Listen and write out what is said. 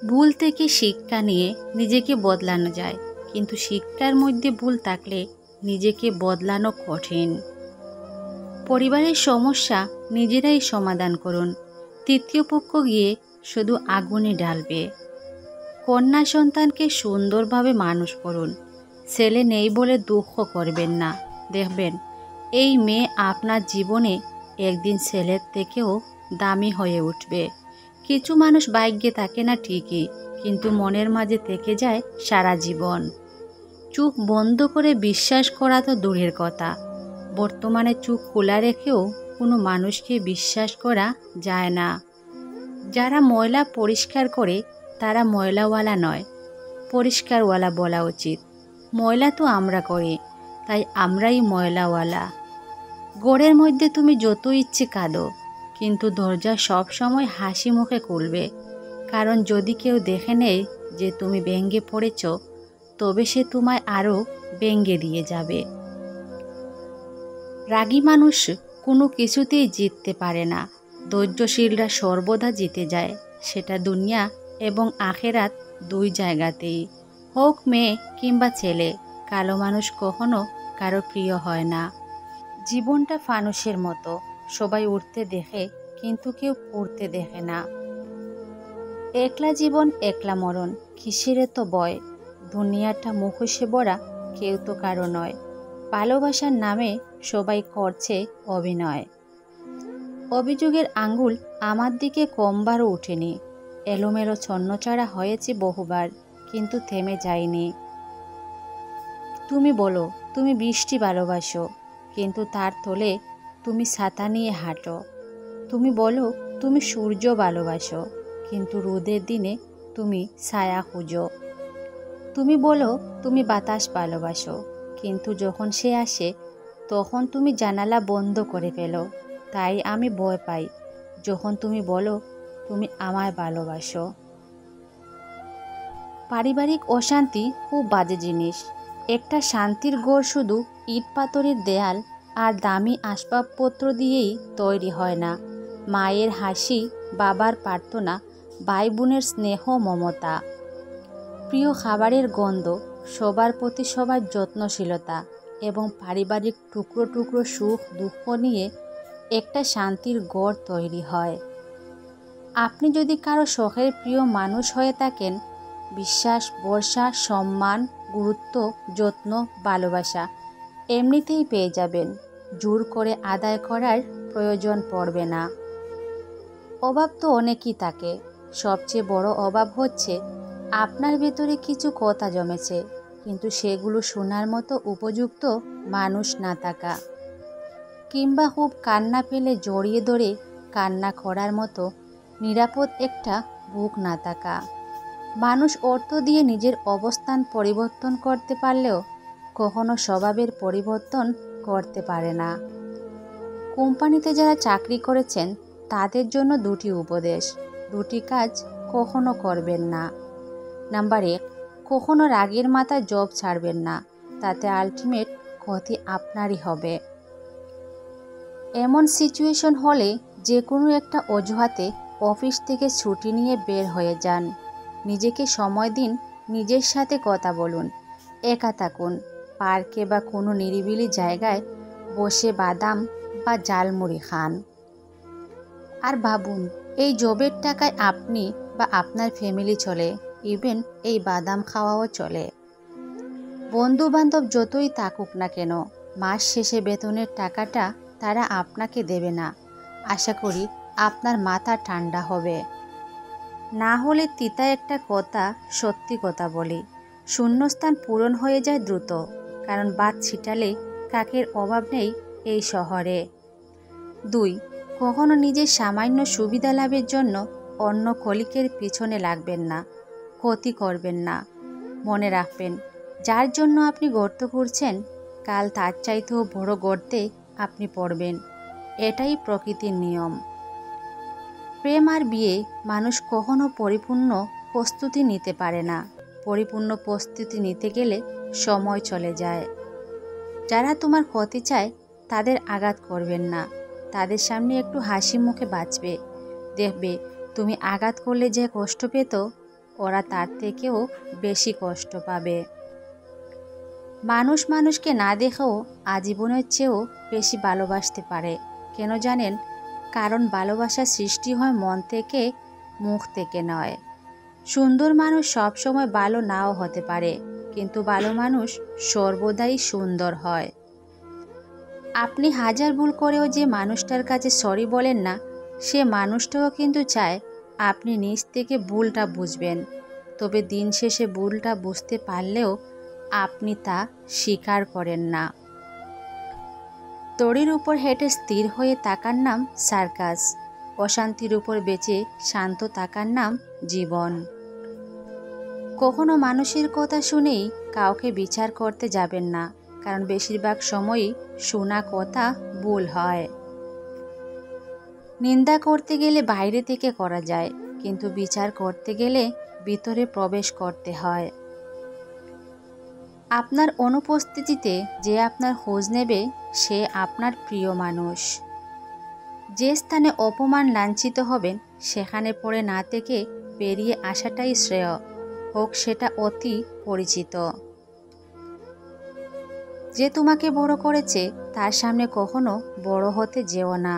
ভুল থেকে শিক্ষা নিয়ে নিজেকে বদলানো যায়, কিন্তু শিক্ষার মধ্যে ভুল থাকলে নিজেকে বদলানো কঠিন। পরিবারের সমস্যা নিজেরাই সমাধান করুন, তৃতীয় পক্ষ গিয়ে শুধু আগুনে ঢালবে। কন্যা সন্তানকে সুন্দরভাবে মানুষ করুন, ছেলে নেই বলে দুঃখ করবেন না। দেখবেন এই মেয়ে আপনার জীবনে একদিন ছেলের থেকেও দামি হয়ে উঠবে। কিছু মানুষ ভাগ্যে থাকে না ঠিকই, কিন্তু মনের মাঝে থেকে যায় সারা জীবন। চোখ বন্ধ করে বিশ্বাস করা তো দূরের কথা, বর্তমানে চোখ খোলা রেখেও কোনো মানুষকে বিশ্বাস করা যায় না। যারা ময়লা পরিষ্কার করে তারা ময়লাওয়ালা নয়, পরিষ্কারওয়ালা বলা উচিত। ময়লা তো আমরা করি, তাই আমরাই ময়লাওয়ালা। ঘরের মধ্যে তুমি যত ইচ্ছে কাঁদো, কিন্তু দরজা সব সময় হাসি মুখে খুলবে, কারণ যদি কেউ দেখে নেয় যে তুমি ভেঙে পড়েছ, তবে সে তোমায় আরও ভেঙে দিয়ে যাবে। রাগী মানুষ কোনো কিছুতেই জিততে পারে না, ধৈর্যশীলরা সর্বদা জিতে যায়, সেটা দুনিয়া এবং আখেরাত দুই জায়গাতেই। হোক মেয়ে কিংবা ছেলে, কালো মানুষ কখনো কারো প্রিয় হয় না। জীবনটা ফানুসের মতো, সবাই উঠতে দেখে কিন্তু কেউ পড়তে দেখে না। একলা জীবন একলা মরণ, কিসের তো বয়, দুনিয়াটা মুখোশে ভরা, কেউ তো কারো নয়। ভালোবাসার নামে সবাই করছে অভিনয়। অভিযোগের আঙ্গুল আমার দিকে কমবারও উঠেনি, এলোমেলো ছন্নছাড়া হয়েছে বহুবার, কিন্তু থেমে যায়নি। তুমি বলো তুমি বৃষ্টি ভালোবাসো, কিন্তু তার তলে তুমি ছাতা নিয়ে হাঁটো। তুমি বলো তুমি সূর্য ভালোবাসো, কিন্তু রোদের দিনে তুমি ছায়া খুঁজো। তুমি বলো তুমি বাতাস ভালোবাসো, কিন্তু যখন সে আসে তখন তুমি জানালা বন্ধ করে ফেলো। তাই আমি ভয় পাই যখন তুমি বলো তুমি আমায় ভালোবাসো। পারিবারিক অশান্তি খুব বাজে জিনিস। একটা শান্তির ঘর শুধু ইট পাথরের দেয়াল আর দামি আসবাবপত্র দিয়েই তৈরি হয় না। মায়ের হাসি, বাবার প্রার্থনা, ভাই বোনের স্নেহ মমতা, প্রিয় খাবারের গন্ধ, সবার প্রতি সবার যত্নশীলতা এবং পারিবারিক টুকরো টুকরো সুখ দুঃখ নিয়ে একটা শান্তির ঘর তৈরি হয়। আপনি যদি কারো শখের প্রিয় মানুষ হয়ে থাকেন, বিশ্বাস, ভরসা, সম্মান, গুরুত্ব, যত্ন, ভালোবাসা এমনিতেই পেয়ে যাবেন। জোর করে আদায় করার প্রয়োজন পড়বে না। অভাব তো অনেকই থাকে, সবচেয়ে বড় অভাব হচ্ছে আপনার ভেতরে কিছু কথা জমেছে, কিন্তু সেগুলো শোনার মতো উপযুক্ত মানুষ না থাকা, কিংবা খুব কান্না পেলে জড়িয়ে ধরে কান্না করার মতো নিরাপদ একটা বুক না থাকা। মানুষ অর্থ দিয়ে নিজের অবস্থান পরিবর্তন করতে পারলেও কখনো স্বভাবের পরিবর্তন করতে পারে না। কোম্পানিতে যারা চাকরি করেছেন তাদের জন্য দুটি উপদেশ, দুটি কাজ কখনো করবেন না। নাম্বার 1, কখনো রাগের মাথায় জব ছাড়বেন না, তাতে আলটিমেট ক্ষতি আপনারই হবে। এমন সিচুয়েশন হলে যে কোনো একটা অজুহাতে অফিস থেকে ছুটি নিয়ে বের হয়ে যান। নিজেকে সময় দিন, নিজের সাথে কথা বলুন, একা থাকুন, পার্কে বা কোনো নিরিবিলি জায়গায় বসে বাদাম বা ঝালমুড়ি খান। আর ভাবুন এই জবের টাকায় আপনি বা আপনার ফ্যামিলি চলে, ইভেন এই বাদাম খাওয়াও চলে। বন্ধু বান্ধব যতই থাকুক না কেন, মাস শেষে বেতনের টাকাটা তারা আপনাকে দেবে না। আশা করি আপনার মাথা ঠান্ডা হবে। না হলে তিতা একটা কথা সত্যি কথা বলি, শূন্যস্থান পূরণ হয়ে যায় দ্রুত, কারণ বাদ ছিটালে কাকের অভাব নেই এই শহরে। 2, কখনো নিজের সামান্য সুবিধা লাভের জন্য অন্য কলিকের পিছনে লাগবেন না, ক্ষতি করবেন না। মনে রাখবেন যার জন্য আপনি গর্ত করছেন, কাল তার চাইতেও বড় গর্তে আপনি পড়বেন। এটাই প্রকৃতির নিয়ম। প্রেম আর বিয়ে মানুষ কখনো পরিপূর্ণ প্রস্তুতি নিতে পারে না। পরিপূর্ণ প্রস্তুতি নিতে গেলে সময় চলে যায়। যারা তোমার ক্ষতি চায় তাদের আঘাত করবেন না, তাদের সামনে একটু হাসি মুখে বাঁচবে। দেখবে তুমি আঘাত করলে যে কষ্ট পেত ওরা তার থেকেও বেশি কষ্ট পাবে। মানুষ মানুষকে না দেখেও আজীবনের চেয়েও বেশি ভালোবাসতে পারে। কেন জানেন? কারণ ভালোবাসা সৃষ্টি হয় মন থেকে, মুখ থেকে নয়। সুন্দর মানুষ সবসময় ভালো নাও হতে পারে, কিন্তু ভালো মানুষ সর্বদাই সুন্দর হয়। আপনি হাজার ভুল করেও যে মানুষটার কাছে সরি বলেন না, সে মানুষটাও কিন্তু চায় আপনি নিজ থেকে ভুলটা বুঝবেন। তবে দিন শেষে ভুলটা বুঝতে পারলেও আপনি তা স্বীকার করেন না। দড়ির উপর হেঁটে স্থির হয়ে থাকার নাম সার্কাস। অশান্তির উপর বেঁচে শান্ত থাকার নাম জীবন। কখনো মানুষের কথা শুনেই কাউকে বিচার করতে যাবেন না, কারণ বেশিরভাগ সময়ই শোনা কথা ভুল হয়। নিন্দা করতে গেলে বাইরে থেকে করা যায়, কিন্তু বিচার করতে গেলে ভিতরে প্রবেশ করতে হয়। আপনার অনুপস্থিতিতে যে আপনার খোঁজ নেবে সে আপনার প্রিয় মানুষ। যে স্থানে অপমান লাঞ্ছিত হবেন সেখানে পড়ে না থেকে বেরিয়ে আসাটাই শ্রেয়, হোক সেটা অতি পরিচিত। যে তোমাকে বড় করেছে তার সামনে কখনো বড় হতে যেও না।